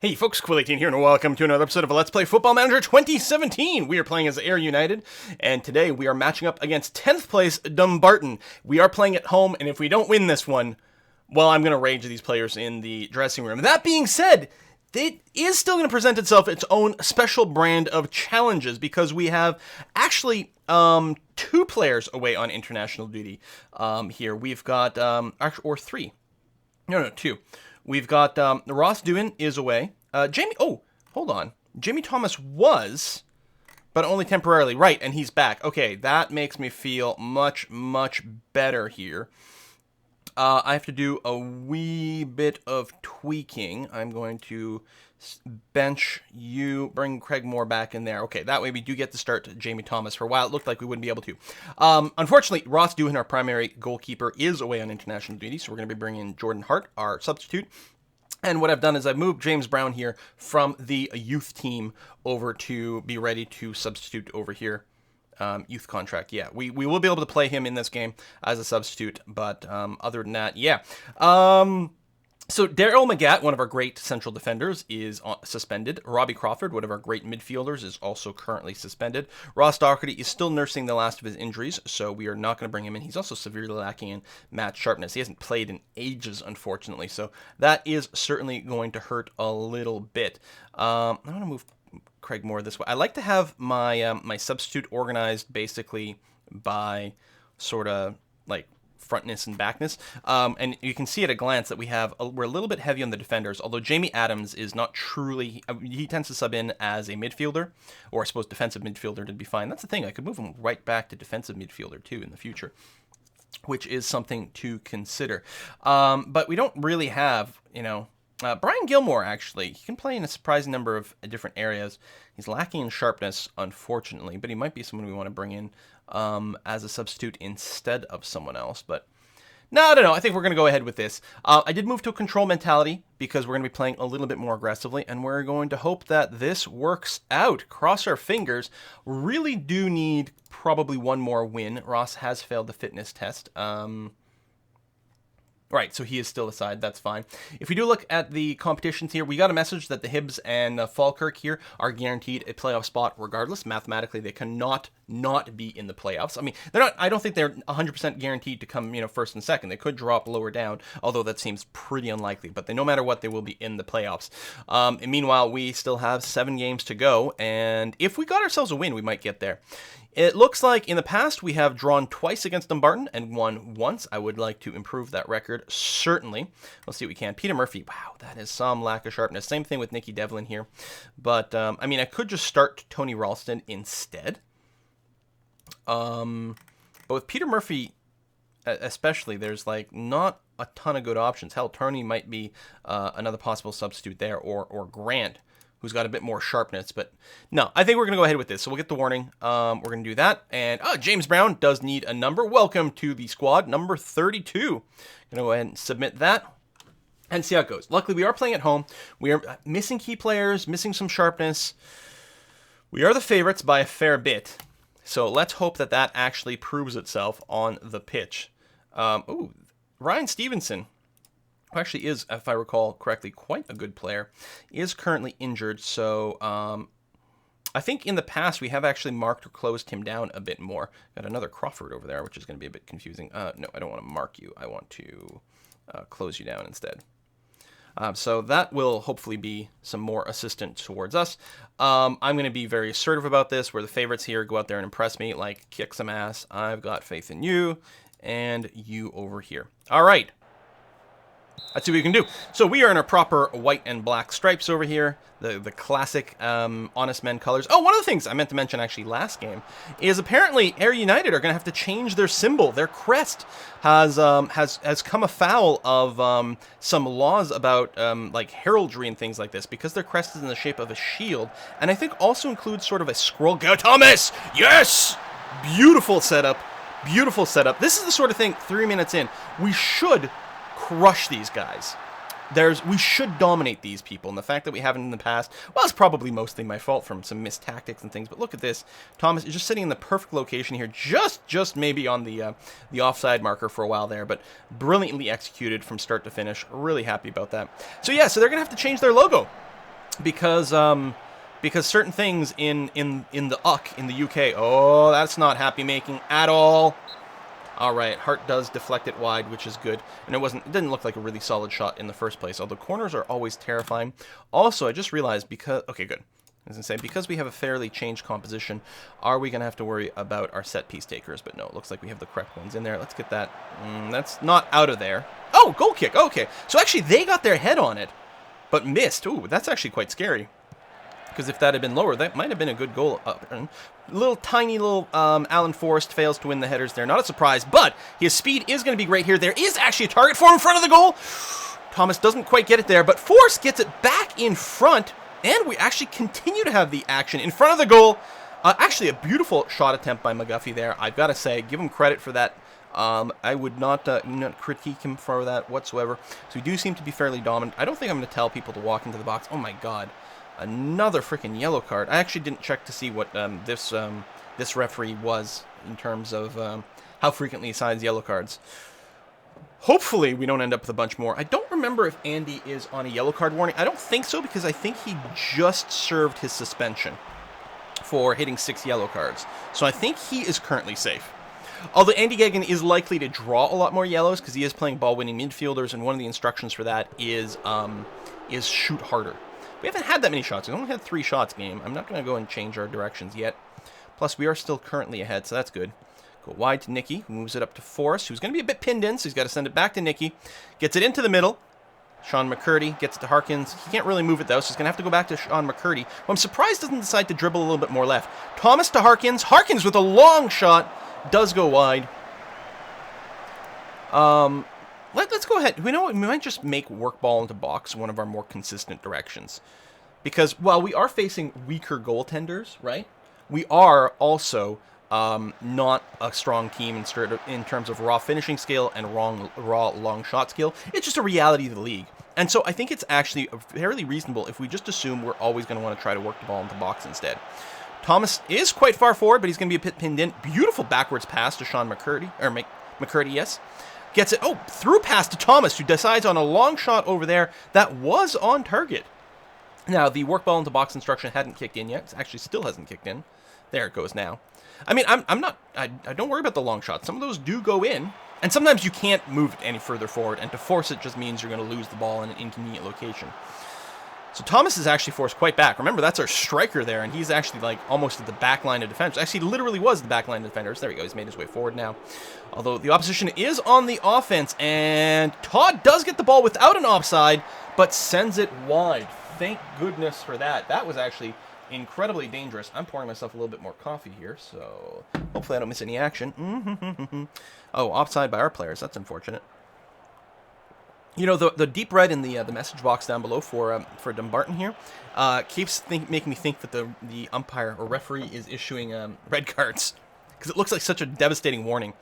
Hey folks, Quill18 here, and welcome to another episode of Let's Play Football Manager 2017. We are playing as Ayr United, and today we are matching up against 10th place Dumbarton. We are playing at home, and if we don't win this one, well, I'm going to rage at these players in the dressing room. That being said, it is still going to present itself its own special brand of challenges, because we have actually two players away on international duty here. We've got, or three. No, two. We've got Ross Doohan is away. Hold on. Jamie Thomas was, but only temporarily. Right, and he's back. Okay, that makes me feel much, much better here. I have to do a wee bit of tweaking. I'm going to bench you, bring Craig Moore back in there. Okay, that way we do get to start Jamie Thomas. For a while, it looked like we wouldn't be able to. Unfortunately, Ross Doohan, our primary goalkeeper, is away on international duty, so we're going to be bringing in Jordan Hart, our substitute. And what I've done is I've moved James Brown here from the youth team over to be ready to substitute over here. Youth contract, yeah. We will be able to play him in this game as a substitute, but other than that, yeah. So Daryl McGatt, one of our great central defenders, is suspended. Robbie Crawford, one of our great midfielders, is also currently suspended. Ross Doherty is still nursing the last of his injuries, so we are not going to bring him in. He's also severely lacking in match sharpness. He hasn't played in ages, unfortunately, so that is certainly going to hurt a little bit. I'm going to move Craig Moore this way. I like to have my my substitute organized basically by sort of like frontness and backness, and you can see at a glance that we're a little bit heavy on the defenders, although Jamie Adams is not truly, he tends to sub in as a midfielder, or I suppose defensive midfielder to be fine. That's the thing, I could move him right back to defensive midfielder too in the future, which is something to consider. But we don't really have, Brian Gilmore, actually. He can play in a surprising number of different areas. He's lacking in sharpness, unfortunately, but he might be someone we want to bring in as a substitute instead of someone else. But no, I don't know. I think we're going to go ahead with this. I did move to a control mentality because we're going to be playing a little bit more aggressively, and we're going to hope that this works out. Cross our fingers. Really do need probably one more win. Ross has failed the fitness test. Right, so he is still aside. That's fine. If we do look at the competitions here, we got a message that the Hibs and Falkirk here are guaranteed a playoff spot regardless. Mathematically, they cannot not be in the playoffs. I mean, they're not. I don't think they're 100% guaranteed to come, first and second. They could drop lower down, although that seems pretty unlikely. But no matter what, they will be in the playoffs. And meanwhile, we still have 7 games to go, and if we got ourselves a win, we might get there. It looks like in the past we have drawn twice against Dumbarton and won once. I would like to improve that record, certainly. Let's see what we can. Peter Murphy, wow, that is some lack of sharpness. Same thing with Nicky Devlin here. But, I could just start Tony Ralston instead. But with Peter Murphy, especially, there's, not a ton of good options. Hell, Tony might be another possible substitute there, or Grant, who's got a bit more sharpness, but no, I think we're going to go ahead with this. So we'll get the warning. We're going to do that. And James Brown does need a number. Welcome to the squad, number 32. Going to go ahead and submit that and see how it goes. Luckily, we are playing at home. We are missing key players, missing some sharpness. We are the favorites by a fair bit. So let's hope that that actually proves itself on the pitch. Ryan Stevenson, who actually is, if I recall correctly, quite a good player, is currently injured. So I think in the past we have actually marked or closed him down a bit more. Got another Crawford over there, which is going to be a bit confusing. No, I don't want to mark you. I want to close you down instead. So that will hopefully be some more assistance towards us. I'm going to be very assertive about this. We're the favorites here. Go out there and impress me. Kick some ass. I've got faith in you and you over here. All right. Let's see what we can do. So we are in our proper white and black stripes over here, the classic Honest Men colors. Oh, one of the things I meant to mention actually last game is apparently Ayr United are going to have to change their symbol. Their crest has come afoul of some laws about heraldry and things like this, because their crest is in the shape of a shield, and I think also includes sort of a scroll. Go Thomas! Yes! Beautiful setup. Beautiful setup. This is the sort of thing, 3 minutes in, we should crush these guys. We should dominate these people, and the fact that we haven't in the past, well, it's probably mostly my fault from some missed tactics and things, but look at this. Thomas is just sitting in the perfect location here, just maybe on the offside marker for a while there, but brilliantly executed from start to finish. Really happy about that. So yeah, so they're going to have to change their logo. because certain things in the UK, oh, that's not happy making at all. All right, Hart does deflect it wide, which is good, and it didn't look like a really solid shot in the first place. Although corners are always terrifying. Also, I just realized okay, good. As I say, because we have a fairly changed composition, are we going to have to worry about our set piece takers? But no, it looks like we have the correct ones in there. Let's get that. That's not out of there. Oh, goal kick. Okay, so actually they got their head on it, but missed. Ooh, that's actually quite scary. Because if that had been lower, that might have been a good goal. Tiny little Alan Forrest fails to win the headers there. Not a surprise, but his speed is going to be great here. There is actually a target for him in front of the goal. Thomas doesn't quite get it there, but Forrest gets it back in front, and we actually continue to have the action in front of the goal. Actually, a beautiful shot attempt by McGuffey there. I've got to say, give him credit for that. I would not critique him for that whatsoever. So we do seem to be fairly dominant. I don't think I'm going to tell people to walk into the box. Oh my god. Another freaking yellow card. I actually didn't check to see what this referee was in terms of how frequently he signs yellow cards. Hopefully we don't end up with a bunch more. I don't remember if Andy is on a yellow card warning. I don't think so, because I think he just served his suspension for hitting 6 yellow cards. So I think he is currently safe. Although Andy Gagan is likely to draw a lot more yellows because he is playing ball-winning midfielders, and one of the instructions for that is shoot harder. We haven't had that many shots. We've only had 3 shots game. I'm not going to go and change our directions yet. Plus, we are still currently ahead, so that's good. Go wide to Nicky, who moves it up to Forrest, who's going to be a bit pinned in, so he's got to send it back to Nicky. Gets it into the middle. Sean McCurdy gets it to Harkins. He can't really move it, though, so he's going to have to go back to Sean McCurdy, who I'm surprised doesn't decide to dribble a little bit more left. Thomas to Harkins. Harkins with a long shot. Does go wide. Let's go ahead. We might just make work ball into box one of our more consistent directions. Because while we are facing weaker goaltenders, right, we are also not a strong team in terms of raw finishing skill and raw long shot skill. It's just a reality of the league. And so I think it's actually fairly reasonable if we just assume we're always going to want to try to work the ball into box instead. Thomas is quite far forward, but he's going to be a bit pinned in. Beautiful backwards pass to Sean McCurdy, McCurdy, yes. Gets it, through pass to Thomas, who decides on a long shot over there that was on target. Now, the work ball into box instruction hadn't kicked in yet. It actually still hasn't kicked in. There it goes now. I mean, I don't worry about the long shots. Some of those do go in, and sometimes you can't move it any further forward, and to force it just means you're going to lose the ball in an inconvenient location. So Thomas is actually forced quite back. Remember, that's our striker there, and he's actually like almost at the back line of defenders. Actually, literally was the back line of defenders. There we go. He's made his way forward now. Although the opposition is on the offense, and Todd does get the ball without an offside, but sends it wide. Thank goodness for that. That was actually incredibly dangerous. I'm pouring myself a little bit more coffee here, so hopefully I don't miss any action. Oh, offside by our players. That's unfortunate. You know, the deep red in the message box down below for Dumbarton here keeps making me think that the umpire or referee is issuing red cards, because it looks like such a devastating warning.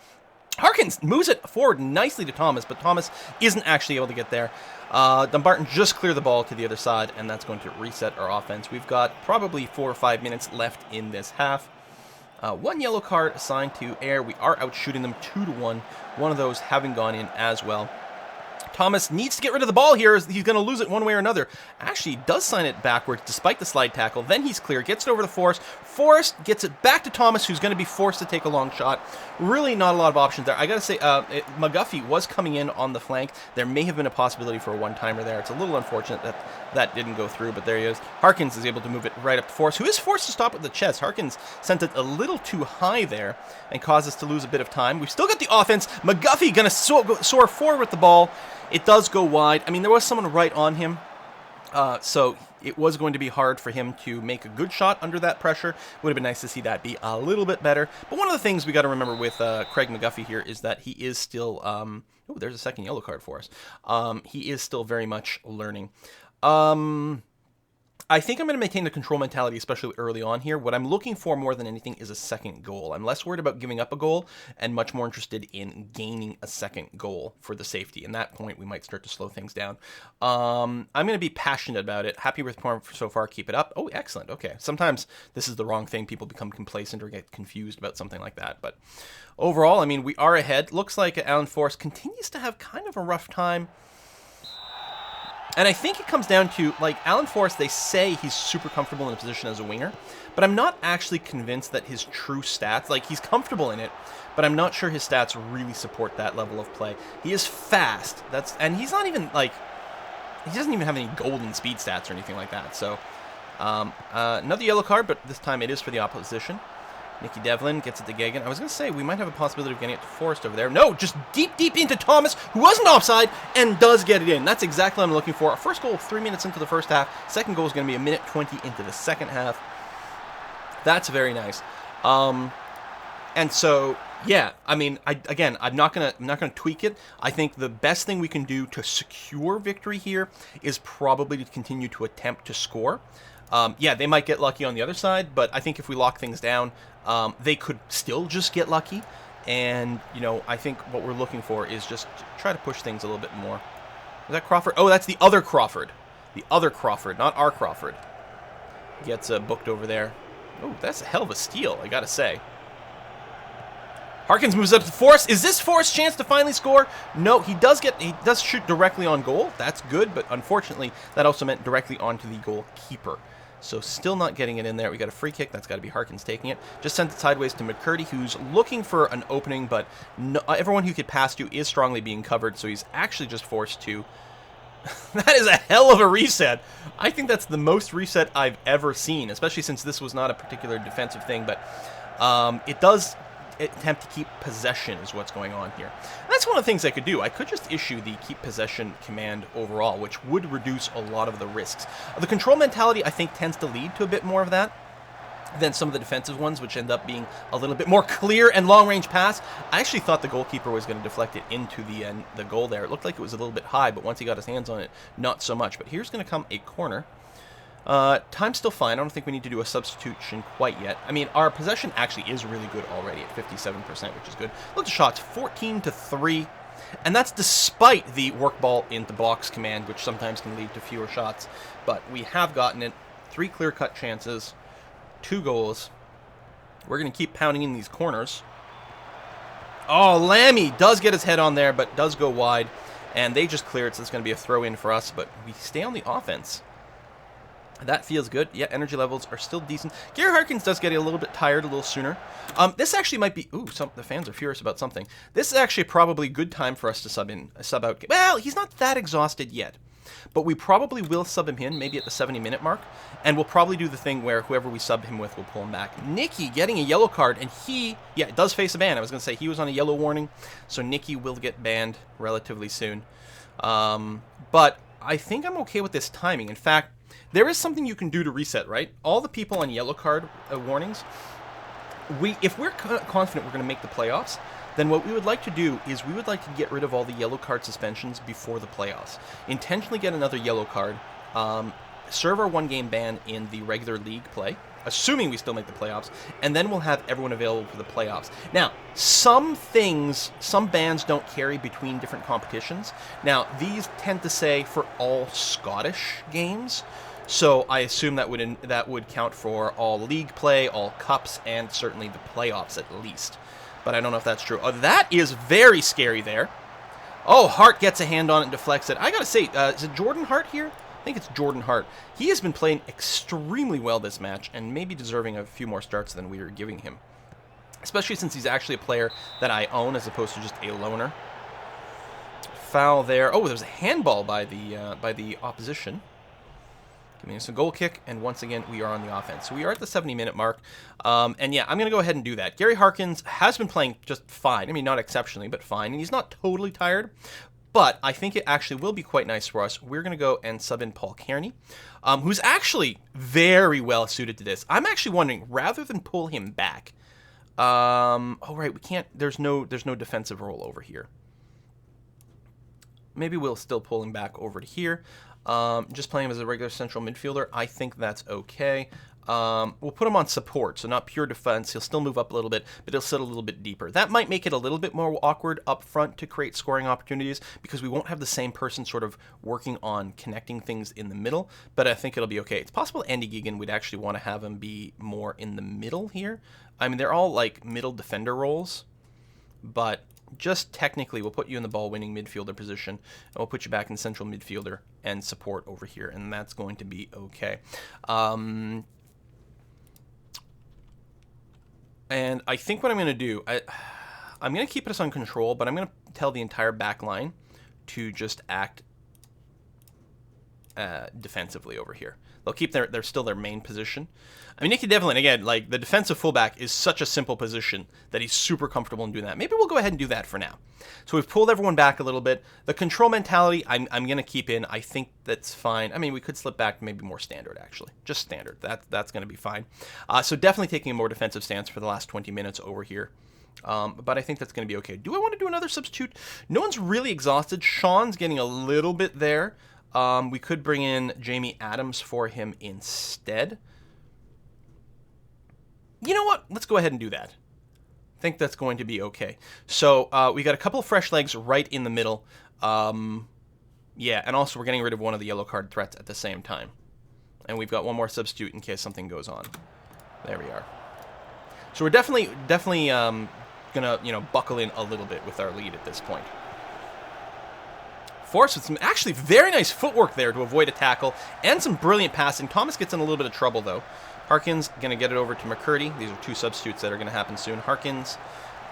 Harkins moves it forward nicely to Thomas, but Thomas isn't actually able to get there. Dumbarton just clear the ball to the other side, and that's going to reset our offense. We've got probably 4 or 5 minutes left in this half. 1 yellow card assigned to Air. We are out shooting them 2-1. One of those having gone in as well. Thomas needs to get rid of the ball here. He's going to lose it one way or another. Actually, does sign it backwards despite the slide tackle. Then he's clear, gets it over to Forrest. Forrest gets it back to Thomas, who's going to be forced to take a long shot. Really not a lot of options there. I got to say, McGuffey was coming in on the flank. There may have been a possibility for a one-timer there. It's a little unfortunate that that didn't go through, but there he is. Harkins is able to move it right up to Forrest, who is forced to stop at the chest. Harkins sent it a little too high there and caused us to lose a bit of time. We've still got the offense. McGuffey going to soar forward with the ball. It does go wide. I mean, there was someone right on him, so it was going to be hard for him to make a good shot under that pressure. Would have been nice to see that be a little bit better. But one of the things we got to remember with Craig McGuffey here is that he is still... oh, there's a second yellow card for us. He is still very much learning. I think I'm going to maintain the control mentality, especially early on here. What I'm looking for more than anything is a second goal. I'm less worried about giving up a goal and much more interested in gaining a second goal for the safety. And that point, we might start to slow things down. I'm going to be passionate about it. Happy with form so far. Keep it up. Oh, excellent. Okay. Sometimes this is the wrong thing. People become complacent or get confused about something like that. But overall, I mean, we are ahead. Looks like Alan Forrest continues to have kind of a rough time. And I think it comes down to, like, Alan Forrest, they say he's super comfortable in a position as a winger, but I'm not actually convinced that his true stats, like, he's comfortable in it, but I'm not sure his stats really support that level of play. He is fast, and he's not even, like, he doesn't even have any golden speed stats or anything like that, so another yellow card, but this time it is for the opposition. Nicky Devlin gets it to Gagan. I was going to say, we might have a possibility of getting it to Forrest over there. No, just deep, deep into Thomas, who wasn't offside, and does get it in. That's exactly what I'm looking for. Our first goal, 3 minutes into the first half. Second goal is going to be 1:20 into the second half. That's very nice. And so, yeah, I mean, I'm not gonna tweak it. I think the best thing we can do to secure victory here is probably to continue to attempt to score. Yeah, they might get lucky on the other side, but I think if we lock things down, they could still just get lucky. And, you know, I think what we're looking for is just try to push things a little bit more. Is that Crawford? Oh, that's the other Crawford. The other Crawford, not our Crawford. Gets booked over there. Oh, that's a hell of a steal, I gotta say. Harkins moves up to Forrest. Is this Forrest's chance to finally score? No, he does shoot directly on goal. That's good, but unfortunately, that also meant directly onto the goalkeeper. So still not getting it in there. We got a free kick. That's got to be Harkins taking it. Just sent it sideways to McCurdy, who's looking for an opening, but no, everyone who could pass to is strongly being covered, so he's actually just forced to. That is a hell of a reset. I think that's the most reset I've ever seen, especially since this was not a particular defensive thing, but it does attempt to keep possession is what's going on here. And that's one of the things I could do. I could just issue the keep possession command overall, which would reduce a lot of the risks. The control mentality, I think, tends to lead to a bit more of that than some of the defensive ones, which end up being a little bit more clear and long-range pass. I actually thought the goalkeeper was going to deflect it into the goal there. It looked like it was a little bit high, but once he got his hands on it, not so much. But here's going to come a corner. Time's still fine. I don't think we need to do a substitution quite yet. I mean, our possession actually is really good already at 57%, which is good. Look at the shots, 14-3. And that's despite the work ball into box command, which sometimes can lead to fewer shots. But we have gotten it. 3 clear-cut chances. 2 goals. We're going to keep pounding in these corners. Oh, Lammy does get his head on there, but does go wide. And they just clear it, so it's going to be a throw-in for us. But we stay on the offense. That feels good. Yeah, energy levels are still decent. Gary Harkins does get a little bit tired a little sooner. This actually might be... Ooh, the fans are furious about something. This is actually probably a good time for us to sub out. Well, he's not that exhausted yet. But we probably will sub him in, maybe at the 70-minute mark. And we'll probably do the thing where whoever we sub him with will pull him back. Nicky getting a yellow card, and he... Yeah, it does face a ban. I was going to say he was on a yellow warning. So Nicky will get banned relatively soon. But I think I'm okay with this timing. In fact... There is something you can do to reset, right? All the people on yellow card warnings, if we're confident we're going to make the playoffs, then what we would like to do is we would like to get rid of all the yellow card suspensions before the playoffs. Intentionally get another yellow card, serve our 1-game ban in the regular league play, assuming we still make the playoffs, and then we'll have everyone available for the playoffs. Now, some bans don't carry between different competitions. Now, these tend to say for all Scottish games, so I assume that would count for all league play, all cups, and certainly the playoffs at least. But I don't know if that's true. Oh, that is very scary there. Oh, Hart gets a hand on it and deflects it. I gotta say, is it Jordan Hart here? I think it's Jordan Hart. He has been playing extremely well this match and maybe deserving a few more starts than we are giving him. Especially since he's actually a player that I own as opposed to just a loaner. Foul there. Oh, there was a handball by the opposition. Giving us a goal kick, and once again, we are on the offense. So we are at the 70-minute mark, and yeah, I'm going to go ahead and do that. Gary Harkins has been playing just fine. I mean, not exceptionally, but fine, and he's not totally tired, but I think it actually will be quite nice for us. We're going to go and sub in Paul Kearney, who's actually very well suited to this. I'm actually wondering, rather than pull him back, oh, right, we can't, there's no defensive role over here. Maybe we'll still pull him back over to here. Just playing him as a regular central midfielder, I think that's okay. We'll put him on support, so not pure defense. He'll still move up a little bit, but he'll sit a little bit deeper. That might make it a little bit more awkward up front to create scoring opportunities because we won't have the same person sort of working on connecting things in the middle, but I think it'll be okay. It's possible Andy Geegan would actually want to have him be more in the middle here. I mean, they're all like middle defender roles, but just technically, we'll put you in the ball-winning midfielder position, and we'll put you back in central midfielder and support over here, and that's going to be okay. And I think what I'm going to do, I'm going to keep this on control, but I'm going to tell the entire back line to just act defensively over here. They'll keep their still their main position. I mean, Nicky Devlin, again, like, the defensive fullback is such a simple position that he's super comfortable in doing that. Maybe we'll go ahead and do that for now. So we've pulled everyone back a little bit. The control mentality, I'm going to keep in. I think that's fine. I mean, we could slip back to maybe more standard, actually. Just standard. That's going to be fine. So definitely taking a more defensive stance for the last 20 minutes over here. But I think that's going to be okay. Do I want to do another substitute? No one's really exhausted. Sean's getting a little bit there. We could bring in Jamie Adams for him instead. You know what? Let's go ahead and do that. I think that's going to be okay. So we got a couple of fresh legs right in the middle. Yeah, and also we're getting rid of one of the yellow card threats at the same time. And we've got one more substitute in case something goes on. There we are. So we're definitely gonna, you know, buckle in a little bit with our lead at this point. Forrest with some actually very nice footwork there to avoid a tackle and some brilliant passing. Thomas gets in a little bit of trouble though. Harkins going to get it over to McCurdy. These are two substitutes that are going to happen soon. Harkins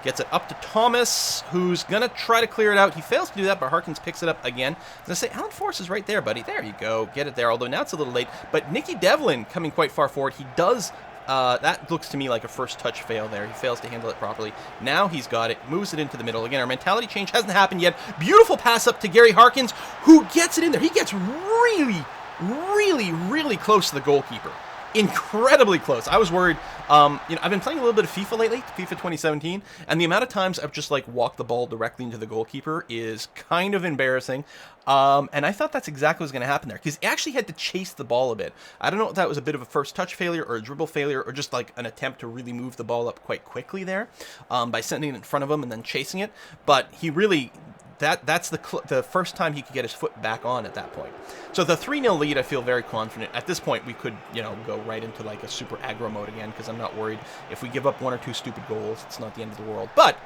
gets it up to Thomas, who's going to try to clear it out. He fails to do that, but Harkins picks it up again. I was going to say, Alan Forrest is right there, buddy. There you go. Get it there, although now it's a little late. But Nicky Devlin coming quite far forward. He does... that looks to me like a first touch fail there. He fails to handle it properly. Now he's got it, moves it into the middle. Again, our mentality change hasn't happened yet. Beautiful pass up to Gary Harkins, who gets it in there. He gets really, really, really close to the goalkeeper. Incredibly close. I was worried. You know, I've been playing a little bit of FIFA lately, FIFA 2017, and the amount of times I've just like walked the ball directly into the goalkeeper is kind of embarrassing. And I thought that's exactly what was going to happen there, because he actually had to chase the ball a bit. I don't know if that was a bit of a first touch failure or a dribble failure or just like an attempt to really move the ball up quite quickly there by sending it in front of him and then chasing it. But he really... That's the first time he could get his foot back on at that point. So the 3-0 lead, I feel very confident. At this point, we could, you know, go right into like a super aggro mode again, because I'm not worried. If we give up one or two stupid goals, it's not the end of the world. But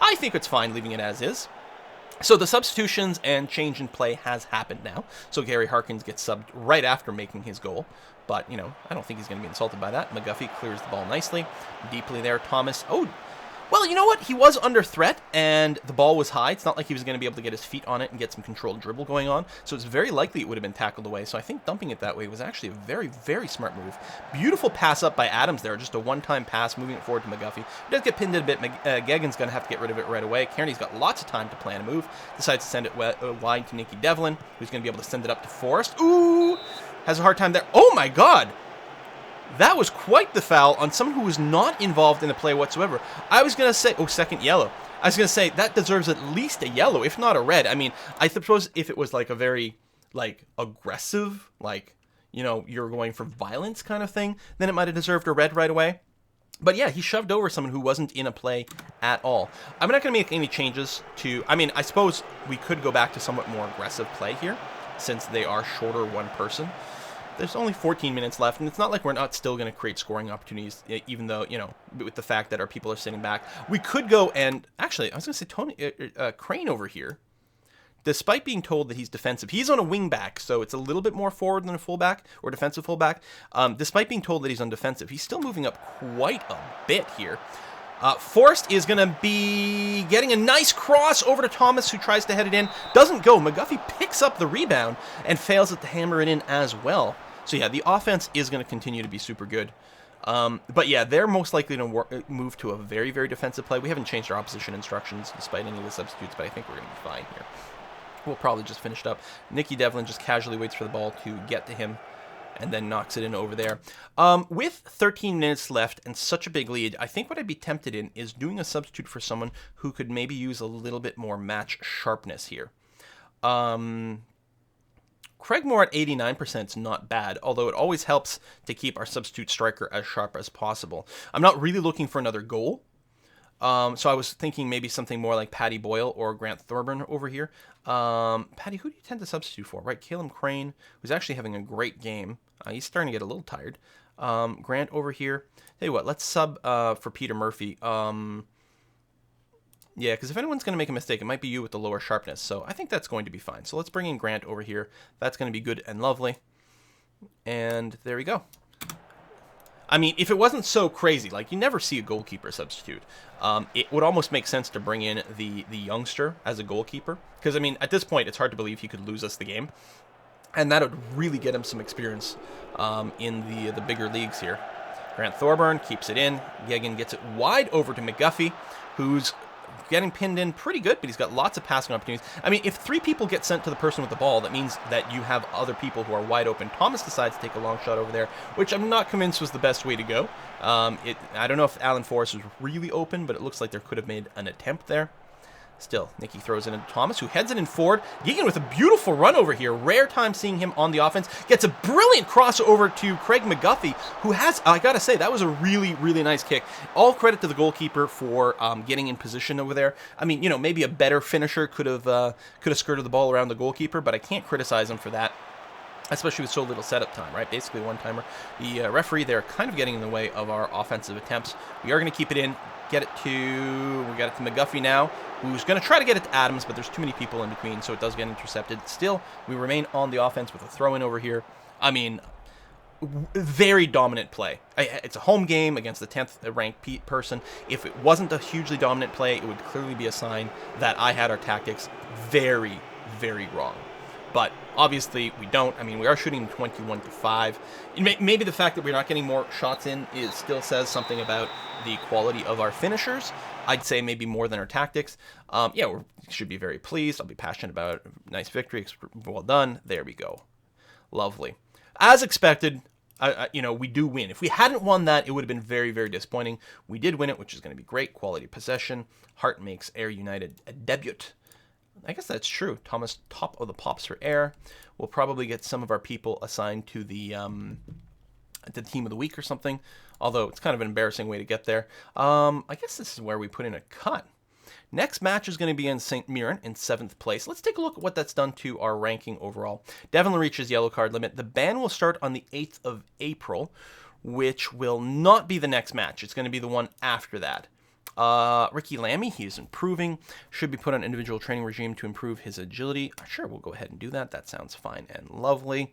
I think it's fine leaving it as is. So the substitutions and change in play has happened now. So Gary Harkins gets subbed right after making his goal. But, you know, I don't think he's going to be insulted by that. McGuffey clears the ball nicely. Deeply there, Thomas. Oh, well, you know what? He was under threat, and the ball was high. It's not like he was going to be able to get his feet on it and get some controlled dribble going on, so it's very likely it would have been tackled away. So I think dumping it that way was actually a very, very smart move. Beautiful pass up by Adams there, just a one-time pass, moving it forward to McGuffey. He does get pinned in a bit. Gegan's going to have to get rid of it right away. Kearney's got lots of time to plan a move. Decides to send it wide to Nicky Devlin, who's going to be able to send it up to Forrest. Ooh! Has a hard time there. Oh, my God! That was quite the foul on someone who was not involved in the play whatsoever. I was going to say, oh, second yellow. I was going to say, that deserves at least a yellow, if not a red. I mean, I suppose if it was like a very, like, aggressive, like, you know, you're going for violence kind of thing, then it might have deserved a red right away. But yeah, he shoved over someone who wasn't in a play at all. I'm not going to make any changes to, I mean, I suppose we could go back to somewhat more aggressive play here, since they are shorter one person. There's only 14 minutes left, and it's not like we're not still going to create scoring opportunities, even though, you know, with the fact that our people are sitting back. We could go and, actually, I was going to say Tony Crane over here, despite being told that he's defensive. He's on a wing back, so it's a little bit more forward than a fullback, or defensive fullback. Despite being told that he's on defensive, he's still moving up quite a bit here. Forrest is going to be getting a nice cross over to Thomas, who tries to head it in. Doesn't go. McGuffey picks up the rebound and fails to hammer it in as well. So yeah, the offense is going to continue to be super good. But yeah, they're most likely to move to a very, very defensive play. We haven't changed our opposition instructions despite any of the substitutes, but I think we're going to be fine here. We'll probably just finish it up. Nicky Devlin just casually waits for the ball to get to him, and then knocks it in over there. With 13 minutes left and such a big lead, I think what I'd be tempted in is doing a substitute for someone who could maybe use a little bit more match sharpness here. Craig Moore at 89% is not bad, although it always helps to keep our substitute striker as sharp as possible. I'm not really looking for another goal. So I was thinking maybe something more like Paddy Boyle or Grant Thorburn over here. Paddy, who do you tend to substitute for? Right, Caleb Crane, who's actually having a great game. He's starting to get a little tired. Grant over here. Tell you what, let's sub for Peter Murphy. Yeah, because if anyone's going to make a mistake, it might be you with the lower sharpness. So I think that's going to be fine. So let's bring in Grant over here. That's going to be good and lovely. And there we go. I mean, if it wasn't so crazy, like you never see a goalkeeper substitute, it would almost make sense to bring in the youngster as a goalkeeper. Because, I mean, at this point, it's hard to believe he could lose us the game. And that would really get him some experience in the bigger leagues here. Grant Thorburn keeps it in. Yegan gets it wide over to McGuffey, who's getting pinned in pretty good, but he's got lots of passing opportunities. I mean, if 3 people get sent to the person with the ball, that means that you have other people who are wide open. Thomas decides to take a long shot over there, which I'm not convinced was the best way to go. I don't know if Alan Forrest was really open, but it looks like there could have made an attempt there. Still, Nicky throws it into Thomas, who heads it in forward. Yegan with a beautiful run over here. Rare time seeing him on the offense. Gets a brilliant crossover to Craig McGuffey, who has, I gotta say, that was a really, really nice kick. All credit to the goalkeeper for getting in position over there. I mean, you know, maybe a better finisher could have skirted the ball around the goalkeeper, but I can't criticize him for that, especially with so little setup time, right? Basically one-timer. The referee there kind of getting in the way of our offensive attempts. We are going to keep it in. We got it to McGuffey now, who's going to try to get it to Adams, but there's too many people in between, so it does get intercepted. Still, we remain on the offense with a throw-in over here. I mean, very dominant play. It's a home game against the 10th ranked person. If it wasn't a hugely dominant play, it would clearly be a sign that I had our tactics very, very wrong. But obviously we don't. I mean, we are shooting 21-5. Maybe the fact that we're not getting more shots in still says something about the quality of our finishers. I'd say maybe more than our tactics. Yeah, we should be very pleased. I'll be passionate about a nice victory. Well done. There we go. Lovely. As expected, we do win. If we hadn't won that, it would have been very, very disappointing. We did win it, which is going to be great. Quality possession. Hart makes Ayr United a debut. I guess that's true. Thomas, top of the pops for Ayr. We'll probably get some of our people assigned to the team of the week or something, although it's kind of an embarrassing way to get there. I guess this is where we put in a cut. Next match is going to be in St. Mirren in 7th place. Let's take a look at what that's done to our ranking overall. Devlin reaches yellow card limit. The ban will start on the 8th of April, which will not be the next match. It's going to be the one after that. Ricky Lammy, he's improving. Should be put on individual training regime to improve his agility. Sure, we'll go ahead and do that. That sounds fine and lovely.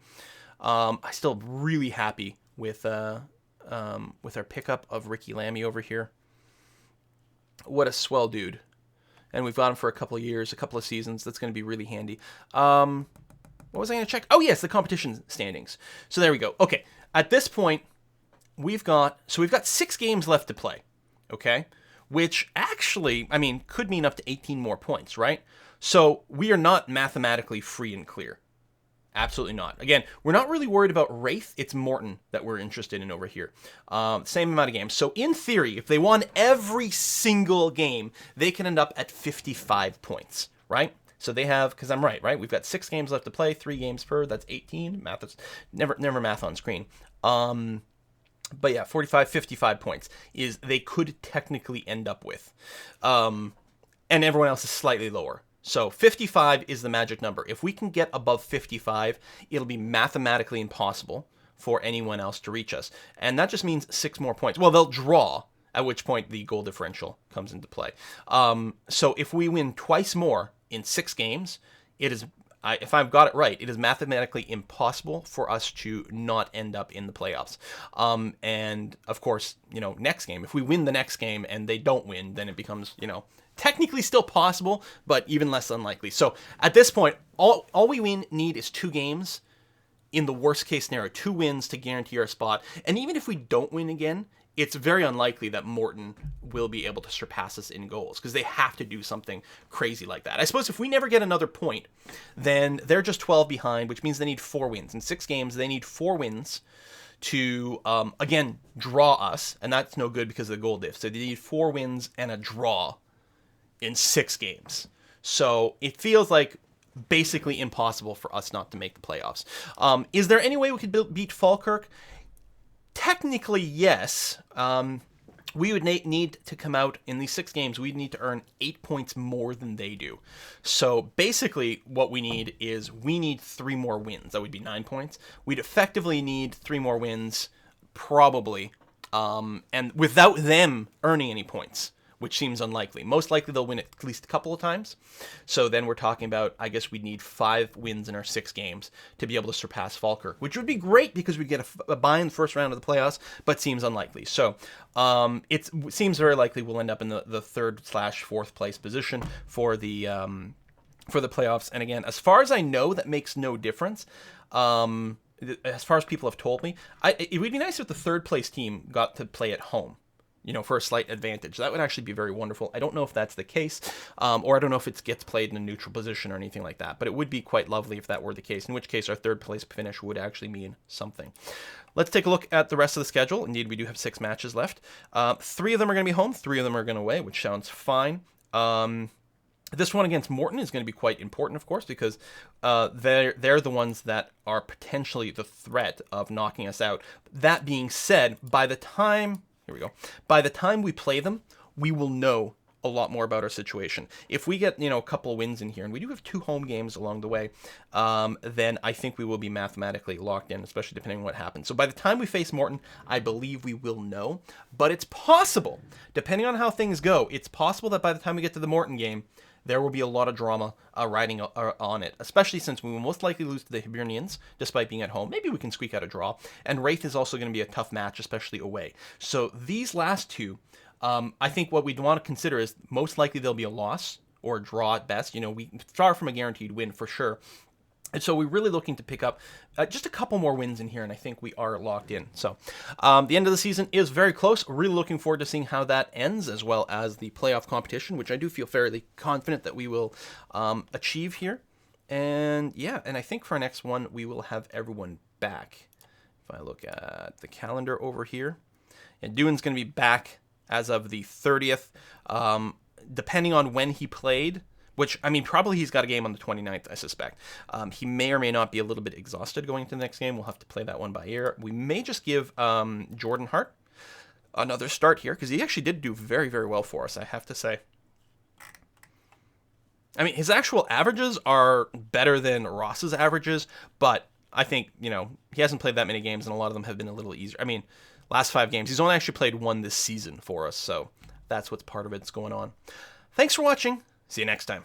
I'm still really happy with our pickup of Ricky Lammy over here. What a swell dude. And we've got him for a couple of years, a couple of seasons. That's going to be really handy. What was I going to check? Oh, yes, the competition standings. So there we go. Okay, at this point, we've got 6 games left to play. Okay? Which actually, I mean, could mean up to 18 more points, right? So we are not mathematically free and clear. Absolutely not. Again, we're not really worried about Wraith. It's Morton that we're interested in over here. Same amount of games. So in theory, if they won every single game, they can end up at 55 points, right? So they have, because I'm right? We've got 6 games left to play, 3 games per. That's 18. Math is never math on screen. But yeah, 45, 55 points is they could technically end up with. And everyone else is slightly lower. So 55 is the magic number. If we can get above 55, it'll be mathematically impossible for anyone else to reach us. And that just means 6 more points. Well, they'll draw, at which point the goal differential comes into play. So if we win twice more in 6 games, it is... if I've got it right, it is mathematically impossible for us to not end up in the playoffs. And of course, next game, if we win the next game and they don't win, then it becomes, technically still possible, but even less unlikely. So at this point, all we need is 2 games in the worst case scenario, 2 wins to guarantee our spot. And even if we don't win again, it's very unlikely that Morton will be able to surpass us in goals because they have to do something crazy like that. I suppose if we never get another point, then they're just 12 behind, which means they need 4 wins. In 6 games, they need 4 wins to, again, draw us, and that's no good because of the goal diff. So they need 4 wins and a draw in 6 games. So it feels like basically impossible for us not to make the playoffs. Is there any way we could beat Falkirk? Technically, yes. We would need to come out in these 6 games. We'd need to earn 8 points more than they do. So basically, what we need is 3 more wins. That would be 9 points. We'd effectively need 3 more wins, probably, and without them earning any points, which seems unlikely. Most likely they'll win at least a couple of times. So then we're talking about, I guess we'd need 5 wins in our 6 games to be able to surpass Falkirk, which would be great because we'd get a bye in the first round of the playoffs, but seems unlikely. So it seems very likely we'll end up in the 3rd/4th place position for the playoffs. And again, as far as I know, that makes no difference. As far as people have told me, it would be nice if the 3rd place team got to play at home, for a slight advantage. That would actually be very wonderful. I don't know if that's the case, or I don't know if it gets played in a neutral position or anything like that, but it would be quite lovely if that were the case, in which case our 3rd place finish would actually mean something. Let's take a look at the rest of the schedule. Indeed, we do have 6 matches left. 3 of them are going to be home, 3 of them are going away, which sounds fine. This one against Morton is going to be quite important, of course, because they're the ones that are potentially the threat of knocking us out. That being said, by the time we play them, we will know a lot more about our situation. If we get, a couple of wins in here, and we do have 2 home games along the way, then I think we will be mathematically locked in, especially depending on what happens. So by the time we face Morton, I believe we will know. But it's possible, depending on how things go, it's possible that by the time we get to the Morton game, there will be a lot of drama riding on it, especially since we will most likely lose to the Hibernians, despite being at home. Maybe we can squeak out a draw. And Wraith is also going to be a tough match, especially away. So these last 2, I think what we'd want to consider is most likely there'll be a loss or a draw at best. We far from a guaranteed win for sure. And so we're really looking to pick up just a couple more wins in here, and I think we are locked in. So the end of the season is very close. Really looking forward to seeing how that ends, as well as the playoff competition, which I do feel fairly confident that we will achieve here. And yeah, and I think for our next one, we will have everyone back. If I look at the calendar over here, and Doohan's going to be back as of the 30th, depending on when he played. Which, probably he's got a game on the 29th, I suspect. He may or may not be a little bit exhausted going into the next game. We'll have to play that one by ear. We may just give Jordan Hart another start here, because he actually did do very, very well for us, I have to say. His actual averages are better than Ross's averages, but I think, he hasn't played that many games, and a lot of them have been a little easier. Last 5 games. He's only actually played 1 this season for us, so that's what's part of it's going on. Thanks for watching. See you next time.